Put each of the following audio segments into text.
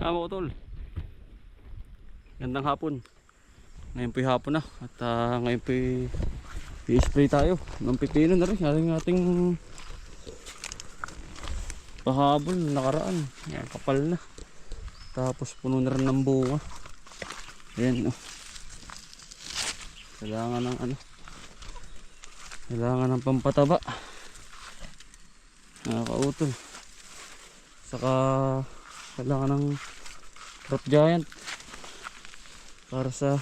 Kamo ko tol. Gandang hapon. Ngayon po'y hapon na. At ngayon po'y i-spray tayo ng pipino na rin. Yaring ating pahabol nakaraan. Yan, kapal na. Tapos puno na rin ng bunga. Ayan oh. Kailangan ng ano. Kailangan ng pampataba. Nakakautol. Saka kailangan ng crop giant para sa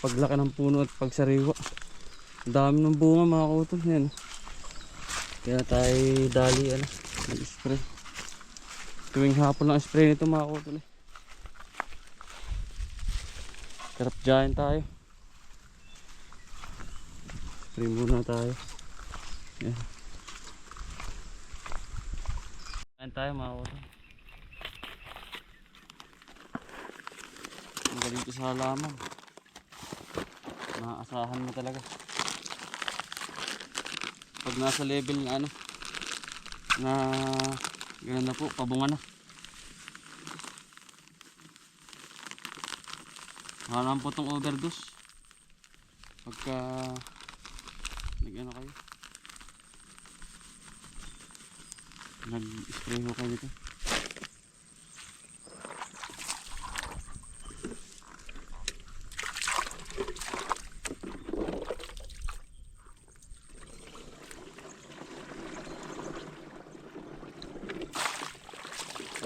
paglaki ng puno at pagsariwa. Ang dami ng bunga mga kautol. Yan. Kaya tayo dali mag-spray. Tuwing hapon lang spray nito mga kautol. Crop giant tayo. Spray muna tayo. Yan. Kain tayo mga kautol. Ang galing ko sa halaman. Maasahan mo talaga. Pag nasa level na ano, na gano'n na po, pabunga na. Halam po itong overdose. Pagka nag-ano kayo, nag-spray ho kayo dito.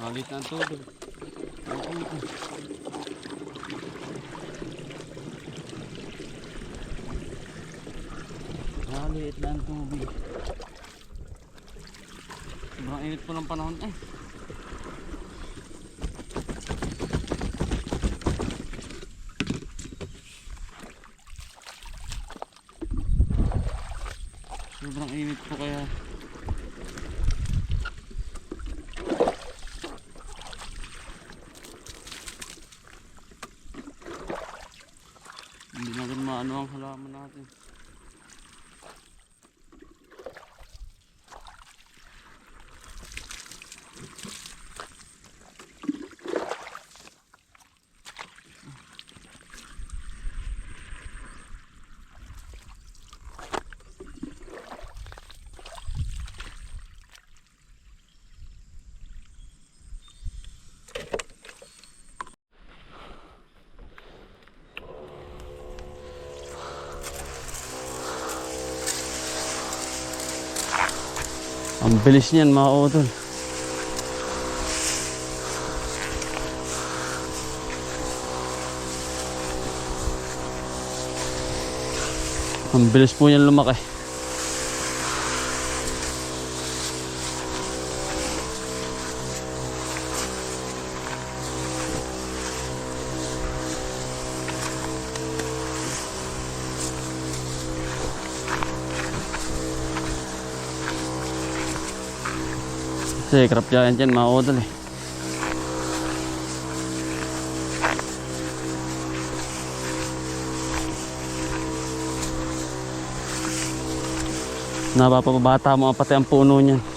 Malit na ang tubig. Malit na ang tubig. Sobrang init po ng panahon eh. Sobrang init po kaya hindi natin maano ang halaman natin. Ang bilis niyan mga kautol. Ang bilis po niyan lumaki. Kasi crop giant yan mga kautol eh. Napapabata mo pati ang puno niyan.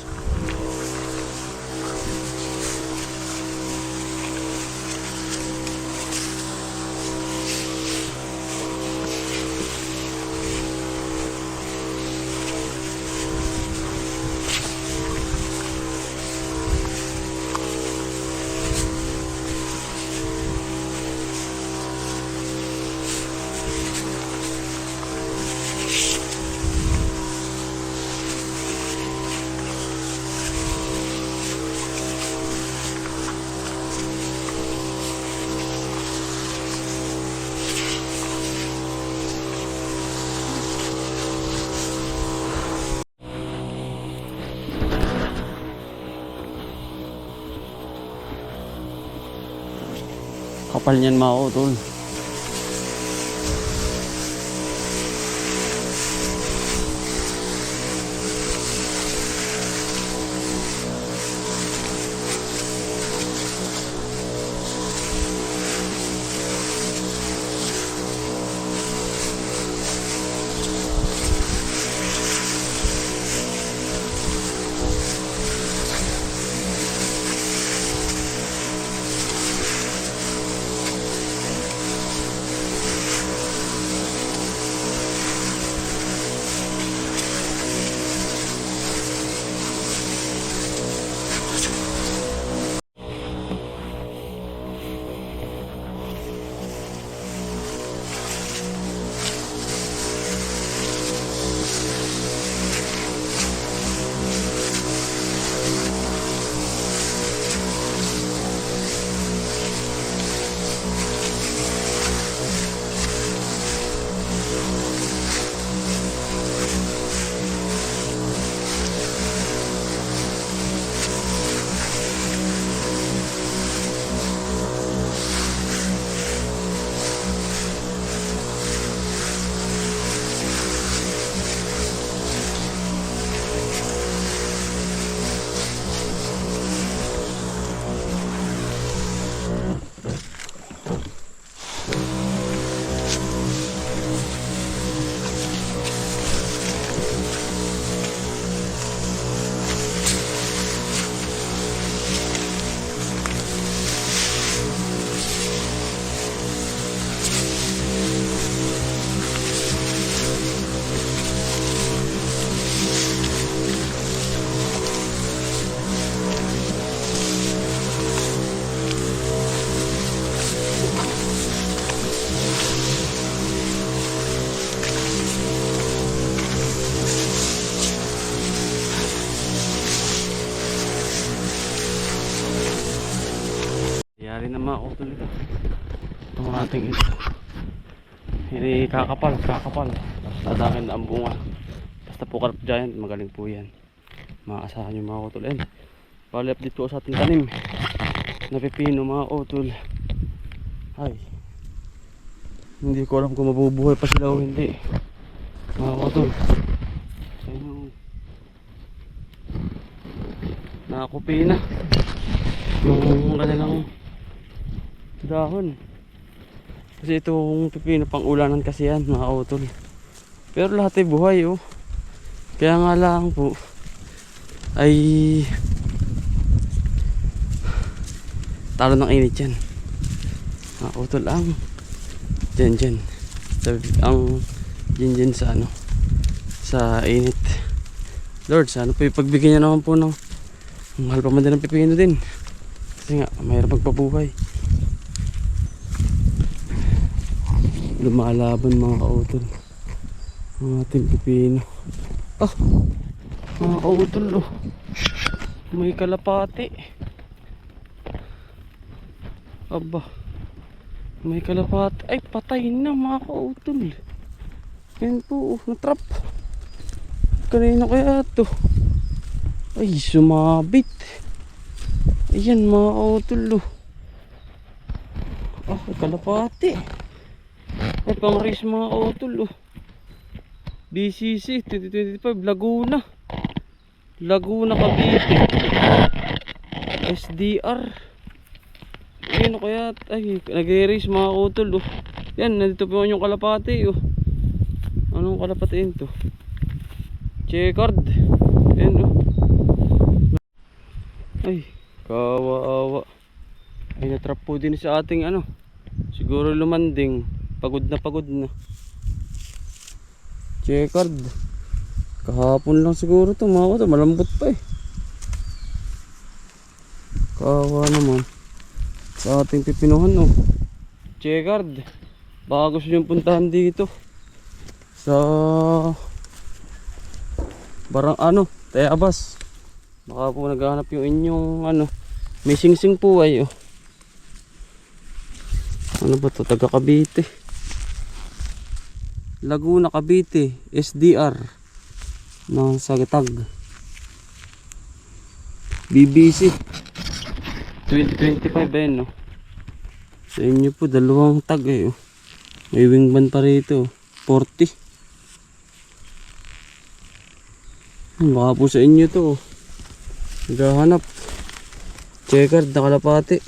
Kapal niyan mga kautol. Tali na mga utol ito. Itong ating ito. Hindi kakapal. Tapos tadakin na ang bunga. Basta po carp giant, magaling po yan. Maasahan yung mga utol. And bali update po sa ating tanim na pipino mga utol. Ay, hindi ko alam kung mabubuhay pa sila o hindi mga utol. Ayun, nakakupi na yung kanilang dahon. Kasi itong pipino pang ulanan kasi yan mga utol. Pero lahat ay buhay oh. Kaya nga lang po ay talo ng init yan mga utol. Ang dyan ang dyan sa ano, sa init. Lord, sana po ipagbigyan niya naman po ng mahal pa man din ng pipino din. Kasi nga, mayroon magpabuhay. Lumalaban mga kautol ang ating pipino. Ah, mga kautol oh. May kalapati. Aba, may kalapati. Ay, patay na mga kautol. Yan po, natrap. Kanina kaya to? Ay, sumabit. Ayan mga kautol oh. Ah, kalapati. Ay, pang-race mga kautol oh. BCC 2025 Laguna Cavite SDR. Ayun kaya, ay, nag-race mga kautol oh. Yan, nandito po yung kalapati oh. Anong kalapatiin to? Checkered. Ayan oh. Ay, kawa-awa. Ay, natrap po din sa ating ano. Siguro lumanding. Pagod na. Checkered. Kahapon lang siguro to mga kautol. Malambot pa eh. Kawa naman sa ating pipinuhan oh. Checkered. Baka gusto nyo puntahan dito sa barang ano, Tayabas. Baka po naghahanap yung inyong ano, may singsing po ay oh. Ano ba to? Taga Cavite, Laguna Cavite SDR ng Sagatag BBC 2025 ayun no. Sa inyo po dalawang tag eh oh. May wingman pa rito 40. Baka po sa inyo to oh. Naghahanap. Checkered na kalapati.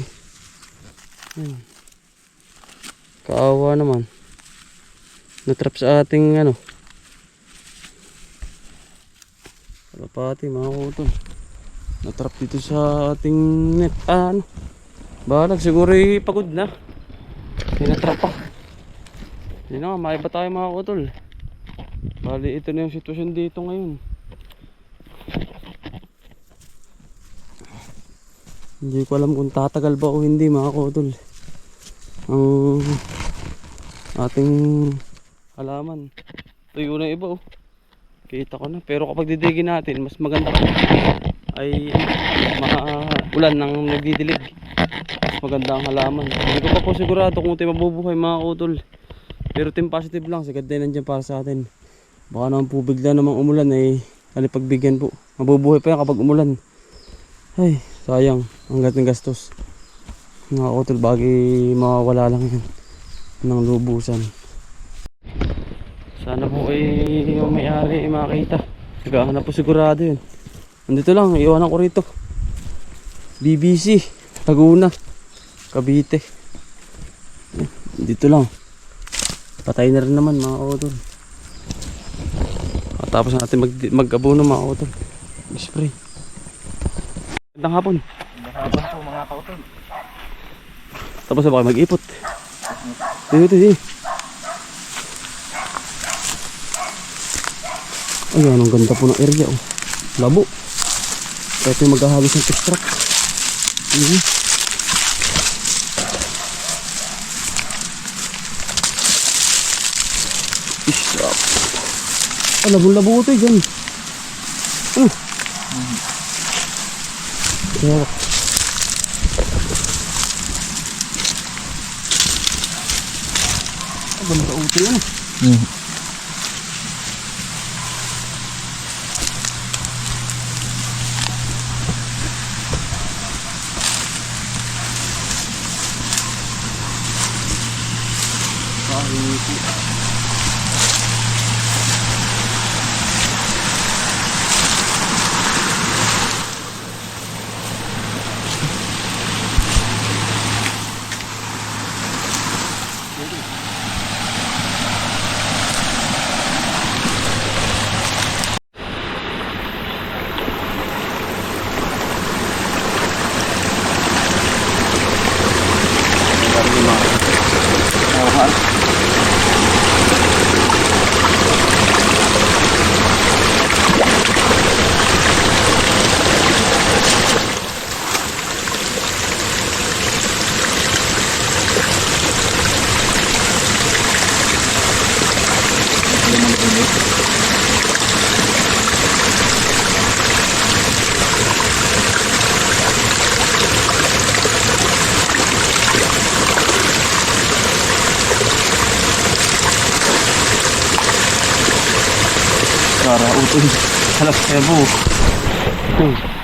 Kaawa naman. Natrap sa ating ano, kalapati mga kautol. Natrap dito sa ating net. Ah, ano, balag siguro pagod na. Hindi natrap pa. Hindi na nga, maiba tayo mga kautol. Bali ito na yung sitwasyon dito ngayon. Hindi ko alam kung tatagal ba o hindi mga kautol ang ating halaman. Tuyo na iba oh. Kita ko na. Pero kapag didigin natin, mas maganda ay ulan nang nagdidilig. Mas maganda ang halaman. Hindi ko pa po sigurado kung tayo mabubuhay mga kautol. Pero team positive lang. Si God din nandiyan para sa atin. Baka naman po bigla namang umulan ay pagbigyan po. Mabubuhay pa yan kapag umulan. Ay, sayang. Ang gat ng gastos. Mga kautol, bagay mawawala lang yan ng lubusan. Sana po ay yung may-ari ay makita. Naghahanap po sigurado yun. Nandito lang, iwanan ko rito. BBC, Laguna, Cavite. Dito lang. Patay na rin naman mga kautol. Tapos natin mag-abono mga kautol. Spray. Magandang hapon. Magandang hapon po mga kautol. Tapos na ba kayo mag-ipot? Dito. Ayan, ang ganda po ng area oh. Labo. Kaya ito yung maghahagis ng extract. Isap. Ah, labo-labo ito dyan. Banda uti yun. Kahiti. Para utol. Halos ebo.